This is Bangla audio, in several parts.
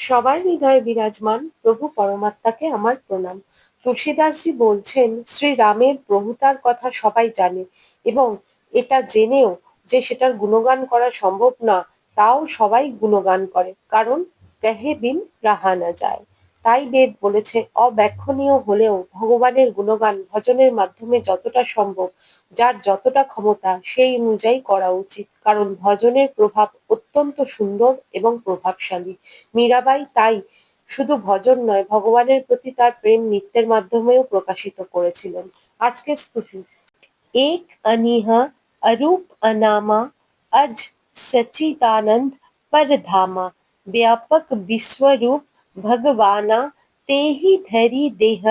সবার হৃদয়ে বিরাজমান প্রভু পরমাত্মাকে আমার প্রণাম। তুলসীদাসজি বলছেন, শ্রীরামের প্রভুতার কথা সবাই জানে এবং এটা জেনেও যে সেটার গুণগান করা সম্ভব না, তাও সবাই গুণগান করে, কারণ কহে বিন রাহা না যায়। তাই বেদ বলেছে, অব্যাখ্যানীয় হলেও ভগবানের গুণগান ভজনের মাধ্যমে যতটা সম্ভব, যার যতটা ক্ষমতা সেই অনুযায়ী করা উচিত, কারণ ভজনের প্রভাব অত্যন্ত সুন্দর এবং প্রভাবশালী। মীরাবাই তাই শুধু ভজন নয়, ভগবানের প্রতি তার প্রেম নৃত্যের মাধ্যমেও প্রকাশিত করেছিলেন। আজকের স্তুতি। एक अनिह अरूप अनामा अज सच्चिदानंद परधामा व्यापक विश्वरूप भगवाना तेहि धरि देह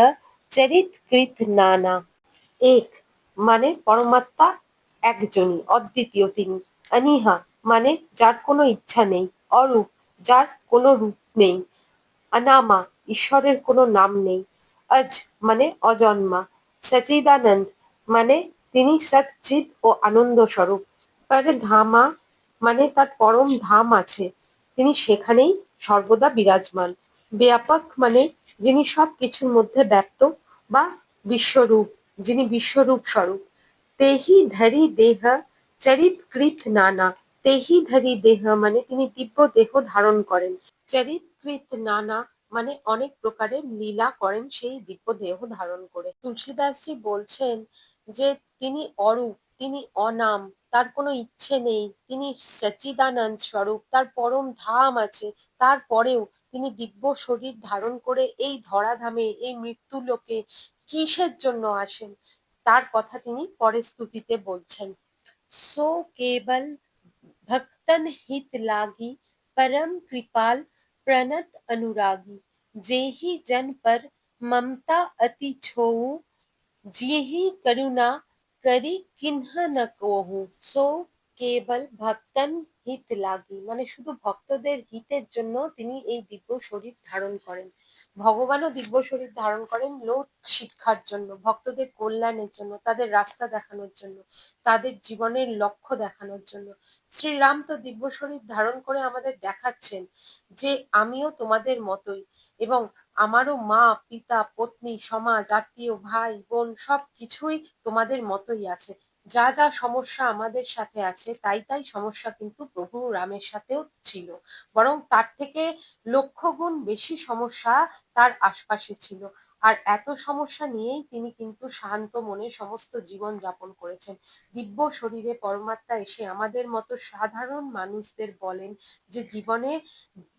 चरित कृत नाना। এক মানে পরমাত্মা একজনই, অদ্বিতীয় তিনি। অনীহা মানে যার কোনো ইচ্ছা নেই। অরূপ যার কোনো রূপ নেই। অনামা ঈশ্বরের কোনো নাম নেই। অজ মানে অজন্মা। সচিদানন্দ মানে তিনি সচ্চিদ ও আনন্দ স্বরূপ। পরধামা মানে তার পরম ধাম আছে, তিনি সেখানেই সর্বদা বিরাজমান। ব্যাপক মানে যিনি সব কিছুর মধ্যে ব্যক্ত বা বিশ্বরূপ, যিনি বিশ্বরূপ স্বরূপ। তেহি ধরি দেহ চরিত কৃত নানা। তেহি ধরি দেহ মানে তিনি দিব্য দেহ ধারণ করেন। চরিত কৃত নানা মানে অনেক প্রকারের লীলা করেন সেই দিব্য দেহ ধারণ করে। তুলসীদাসজি বলছেন যে তিনি অরূপ, তিনি অনাম, তার কোনো ইচ্ছে নেই, তিনি সচ্চিদানন্দ স্বরূপ, তার পরম ধাম আছে, তারপরেও তিনি দিব্য শরীর ধারণ করে এই ধরাধামে, এই মৃত্যু লোকে কিসের জন্য আসেন, তার কথা তিনি পরের স্তুতিতে বলছেন। सो केवल भक्तन हित लागी परम कृपाल प्रणत अनुरागी जेहि जन पर ममता अति छोऊ जेहि करुणा करी किन्ह न कोहू। सो কেবল ভক্তন হিত লাগি মানে শুধু ভক্তদের হিতের জন্য তিনি এই দিব্য শরীর ধারণ করেন। ভগবানও দিব্য শরীর ধারণ করেন লোক শিক্ষার জন্য, ভক্তদের কল্যাণের জন্য, তাদের রাস্তা দেখানোর জন্য, তাদের জীবনের লক্ষ্য দেখানোর জন্য। শ্রীরাম তো দিব্য শরীর ধারণ করে আমাদের দেখাচ্ছেন যে আমিও তোমাদের মতোই, এবং আমারও মা, পিতা, পত্নী, সমাজ, আত্মীয়, ভাই, বোন সব কিছুই তোমাদের মতোই আছে। যা যা সমস্যা আমাদের সাথে আছে তাই তাই সমস্যা কিন্তু প্রভু রামের সাথেও ছিল, বরং তার থেকে লক্ষ গুণ বেশি সমস্যা তার আশপাশে ছিল। আর এত সমস্যা নিয়েই তিনি কিন্তু শান্ত মনে সমস্ত জীবন যাপন করেছেন। দিব্য শরীরে পরমাত্মা এসে আমাদের মতো সাধারণ মানুষদের বলেন যে জীবনে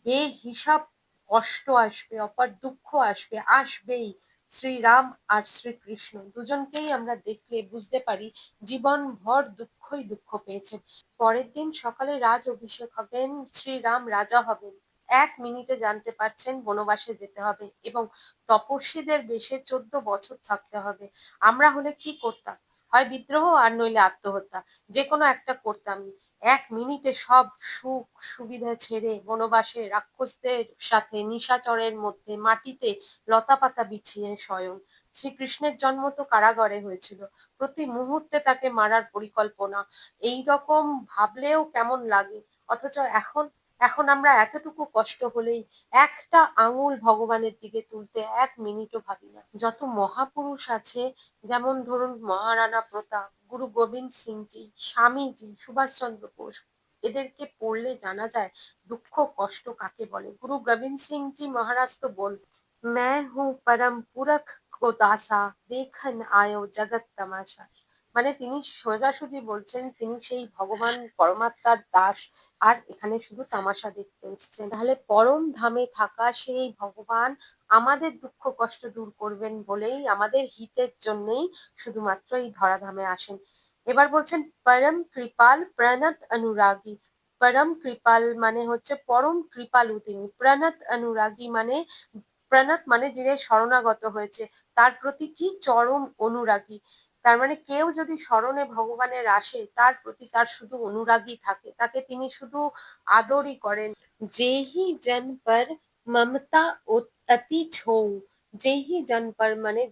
বেহিসাব কষ্ট আসবে, অপার দুঃখ আসবে, আসবেই। শ্রীরাম আর শ্রীকৃষ্ণ দুজনকেই আমরা দেখলে বুঝতে পারি জীবন ভর দুঃখই দুঃখ পেয়েছেন। পরের দিন সকালে রাজ অভিষেক হবেন, শ্রীরাম রাজা হবেন। 1 মিনিটে জানতে পারছেন বনবাসে যেতে হবে এবং তপস্বীদের বেশে 14 বছর থাকতে হবে। আমরা হলে কি করতাম? হয় বিদ্রোহ আর নইলে আত্মহত্যা, যে কোনো একটা করতামই। 1 মিনিটে সব সুখ সুবিধা ছেড়ে বনবাসে রাক্ষসদের সাথে নিশাচরের মধ্যে মাটিতে লতাপাতা বিছিয়ে শয়ন। শ্রীকৃষ্ণের জন্ম তো কারাগারে হয়েছিল, প্রতি মুহূর্তে তাকে মারার পরিকল্পনা। এই রকম ভাবলেও কেমন লাগে, অথচ এখন এখন আমরা এতটুকু কষ্ট হলেই একটা আঙুল ভগবানের দিকে তুলতে 1 মিনিটও ভাবি না। যত মহাপুরুষ আছে, যেমন ধরুন মহারানা প্রতাপ, গুরু গোবিন্দ সিংজি, স্বামীজি, সুভাষচন্দ্র বোস, এদেরকে পড়লে জানা যায় দুঃখ কষ্ট কাকে বলে। গুরু গোবিন্দ সিংজি মহারাজ তো বল, मैं हूँ परम पुरख को दासा देखन आयो जगत तमाशा। মানে তিনি সোজাসুজি বলছেন তিনি সেই ভগবান পরমাত্মার দাস, আর এখানে শুধু তামাশা দেখতে এসছেন। তাহলে পরম ধামে থাকা সেই ভগবান আমাদের দুঃখ কষ্ট দূর করবেন বলেই, আমাদের হিতের জন্যই শুধুমাত্র এই ধরাধামে আসেন। এবার বলছেন পরম কৃপাল প্রণত অনুরাগী। পরম কৃপাল মানে হচ্ছে পরম কৃপালু তিনি। প্রণত অনুরাগী মানে, প্রণত মানে যিনি শরণাগত হয়েছে তার প্রতি কি চরম অনুরাগী। তার মানে কেউ যদি শরণে ভগবানের আসে তার প্রতি তার শুধু অনুরাগী থাকে, তাকে তিনি শুধু আদরই করেন। যেহি জন পর মমতা অতি ছৌ। যেহি জন পর মানে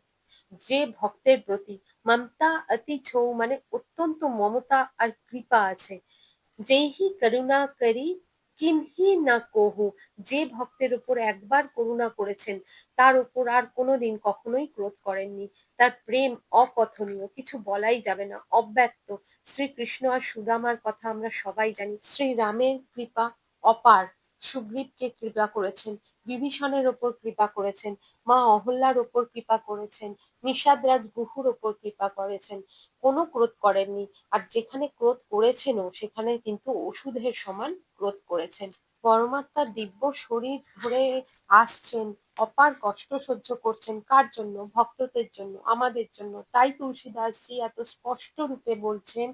যে ভক্তের প্রতি, মমতা অতি ছৌ মানে অত্যন্ত মমতা আর কৃপা আছে। যেহি করুণা করি কিন্হি না কহু, যে ভক্তের উপর একবার করুণা করেছেন তার উপর আর কোনোদিন কখনোই ক্রোধ করেননি। তার প্রেম অকথনীয়, কিছু বলাই যাবে না, অব্যক্ত। শ্রীকৃষ্ণ আর সুদামার কথা আমরা সবাই জানি। শ্রীরামের কৃপা অপার। সুগ্রীবকে কৃপা করেছেন, বিভীষণের ওপর কৃপা করেছেন, মা অহল্যার ওপর কৃপা করেছেন, নিষাদরাজ বহুর ওপর কৃপা করেছেন, কোনো ক্রোধ করেননি। আর যেখানে ক্রোধ করেছেনও সেখানে কিন্তু ওষুধের সমান ক্রোধ করেছেন। পরমাত্মার দিব্য শরীর ধরে আসছেন, অপার কষ্ট সহ্য করছেন, কার জন্য? ভক্তদের জন্য, আমাদের জন্য। তাই তুলসীদাসজি এত স্পষ্ট রূপে বলছেন,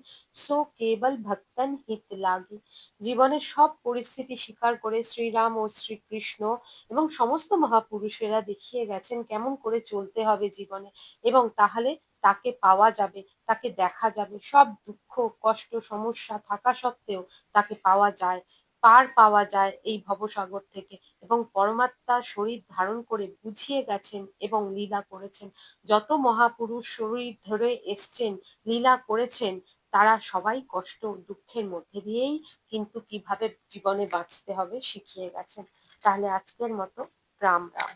সো কেবল ভক্তন হিত লাগি। জীবনের সব পরিস্থিতি স্বীকার করে শ্রীরাম ও শ্রীকৃষ্ণ এবং সমস্ত মহাপুরুষেরা দেখিয়ে গেছেন কেমন করে চলতে হবে জীবনে, এবং তাহলে তাকে পাওয়া যাবে, তাকে দেখা যাবে। সব দুঃখ কষ্ট সমস্যা থাকা সত্ত্বেও তাকে পাওয়া যায়, পার পাওয়া যায় এই ভবসাগর থেকে। এবং পরমাত্মার শরীর ধারণ করে বুঝিয়ে গেছেন এবং লীলা করেছেন। যত মহাপুরুষ শরীর ধরে এসছেন, লীলা করেছেন, তারা সবাই কষ্ট দুঃখের মধ্যে দিয়েই কিন্তু কিভাবে জীবনে বাঁচতে হবে শিখিয়ে গেছেন। তাহলে আজকের মতো রাম রাম।